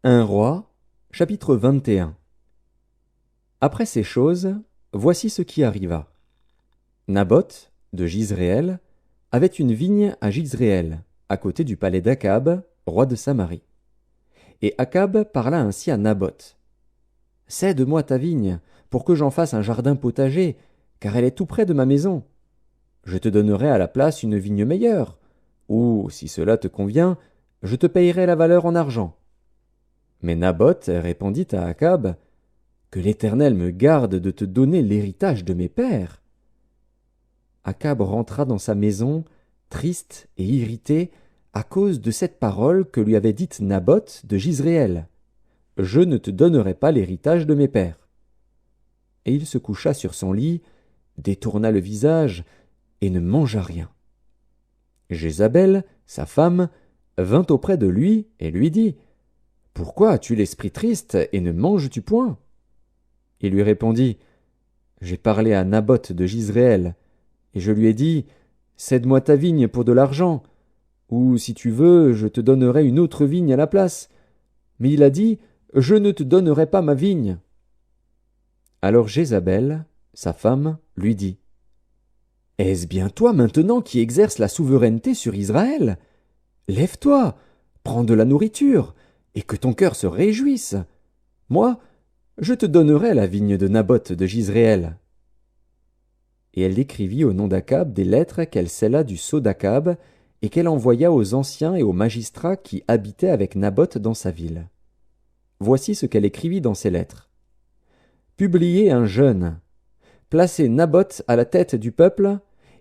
Un roi, chapitre 21. Après ces choses, voici ce qui arriva. Naboth, de Jizréel, avait une vigne à Jizréel, à côté du palais d'Akab, roi de Samarie. Et Akab parla ainsi à Naboth. « Cède-moi ta vigne, pour que j'en fasse un jardin potager, car elle est tout près de ma maison. Je te donnerai à la place une vigne meilleure, ou, si cela te convient, je te payerai la valeur en argent. » Mais Naboth répondit à Akab, « Que l'Éternel me garde de te donner l'héritage de mes pères. » Akab rentra dans sa maison, triste et irrité, à cause de cette parole que lui avait dite Naboth de Jizréel. « Je ne te donnerai pas l'héritage de mes pères. » Et il se coucha sur son lit, détourna le visage, et ne mangea rien. Jézabel, sa femme, vint auprès de lui et lui dit, « Pourquoi as-tu l'esprit triste et ne manges-tu point ?» Il lui répondit, « J'ai parlé à Naboth de Jizréel, et je lui ai dit, « Cède-moi ta vigne pour de l'argent, ou si tu veux, je te donnerai une autre vigne à la place. » Mais il a dit, « Je ne te donnerai pas ma vigne. » Alors Jézabel, sa femme, lui dit, « Est-ce bien toi maintenant qui exerces la souveraineté sur Israël? Lève-toi, prends de la nourriture, et que ton cœur se réjouisse. Moi, je te donnerai la vigne de Naboth de Jizréel. » Et elle écrivit au nom d'Akab des lettres qu'elle scella du sceau d'Akab, et qu'elle envoya aux anciens et aux magistrats qui habitaient avec Naboth dans sa ville. Voici ce qu'elle écrivit dans ces lettres. Publiez un jeûne. Placez Naboth à la tête du peuple,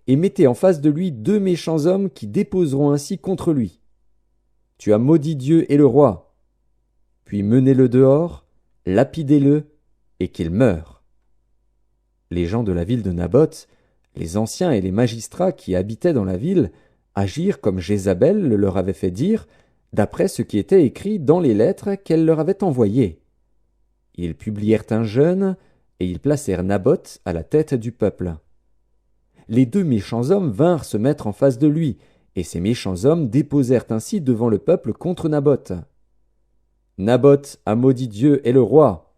et mettez en face de lui 2 méchants hommes qui déposeront ainsi contre lui. Tu as maudit Dieu et le roi. Puis menez-le dehors, lapidez-le, et qu'il meure. Les gens de la ville de Naboth, les anciens et les magistrats qui habitaient dans la ville, agirent comme Jézabel le leur avait fait dire, d'après ce qui était écrit dans les lettres qu'elle leur avait envoyées. Ils publièrent un jeûne, et ils placèrent Naboth à la tête du peuple. Les 2 méchants hommes vinrent se mettre en face de lui, et ces méchants hommes déposèrent ainsi devant le peuple contre Naboth. Naboth a maudit Dieu et le roi.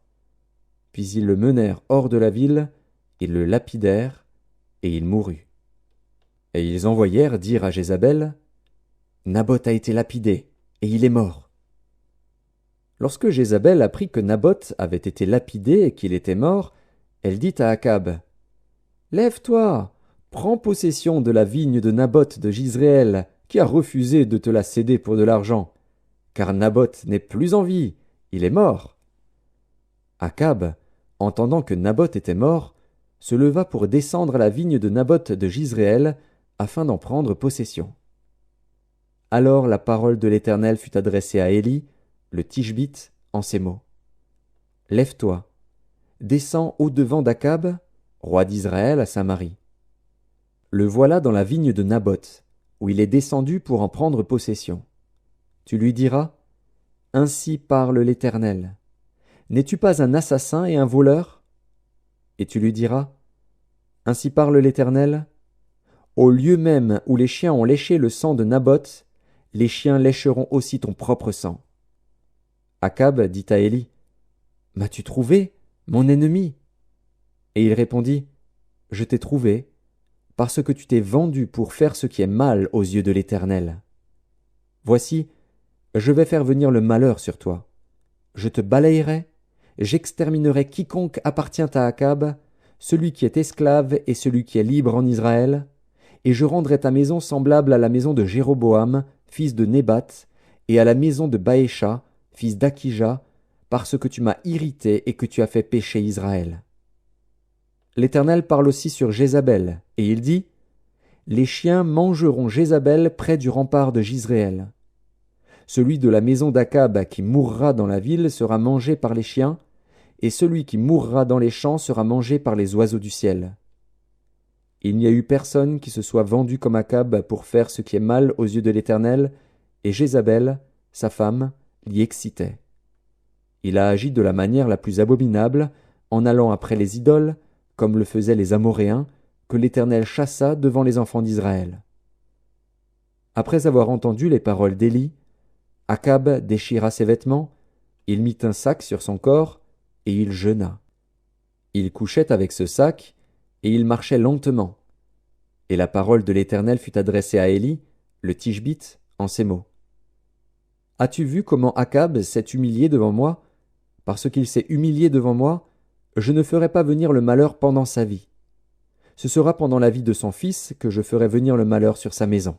Puis ils le menèrent hors de la ville, ils le lapidèrent, et il mourut. Et ils envoyèrent dire à Jézabel, « Naboth a été lapidé, et il est mort. » Lorsque Jézabel apprit que Naboth avait été lapidé et qu'il était mort, elle dit à Akab, « Lève-toi, prends possession de la vigne de Naboth de Jizréel, qui a refusé de te la céder pour de l'argent, car Naboth n'est plus en vie, il est mort. » Akab, entendant que Naboth était mort, se leva pour descendre à la vigne de Naboth de Jizréel, afin d'en prendre possession. Alors la parole de l'Éternel fut adressée à Élie, le Tishbite, en ces mots. « Lève-toi, descends au-devant d'Akab, roi d'Israël à Samarie. Le voilà dans la vigne de Naboth, où il est descendu pour en prendre possession. Tu lui diras, « Ainsi parle l'Éternel. N'es-tu pas un assassin et un voleur ?» Et tu lui diras, « Ainsi parle l'Éternel. Au lieu même où les chiens ont léché le sang de Naboth, les chiens lécheront aussi ton propre sang. » Akab dit à Élie, « M'as-tu trouvé, mon ennemi ?» Et il répondit, « Je t'ai trouvé, parce que tu t'es vendu pour faire ce qui est mal aux yeux de l'Éternel. Voici, je vais faire venir le malheur sur toi. Je te balayerai, j'exterminerai quiconque appartient à Akab, celui qui est esclave et celui qui est libre en Israël, et je rendrai ta maison semblable à la maison de Jéroboam, fils de Nébat, et à la maison de Baécha, fils d'Akija, parce que tu m'as irrité et que tu as fait pécher Israël. » L'Éternel parle aussi sur Jézabel, et il dit, « Les chiens mangeront Jézabel près du rempart de Jizréel. Celui de la maison d'Akab qui mourra dans la ville sera mangé par les chiens, et celui qui mourra dans les champs sera mangé par les oiseaux du ciel. Il n'y a eu personne qui se soit vendu comme Akab pour faire ce qui est mal aux yeux de l'Éternel, et Jézabel, sa femme, l'y excitait. Il a agi de la manière la plus abominable, en allant après les idoles, comme le faisaient les Amoréens, que l'Éternel chassa devant les enfants d'Israël. » Après avoir entendu les paroles d'Élie, Akab déchira ses vêtements, Il mit un sac sur son corps, et il jeûna. Il couchait avec ce sac, et il marchait lentement. Et la parole de l'Éternel fut adressée à Élie, le Tishbite, en ces mots. As-tu vu comment Akab s'est humilié devant moi? Parce qu'il s'est humilié devant moi, je ne ferai pas venir le malheur pendant sa vie. Ce sera pendant la vie de son fils que je ferai venir le malheur sur sa maison.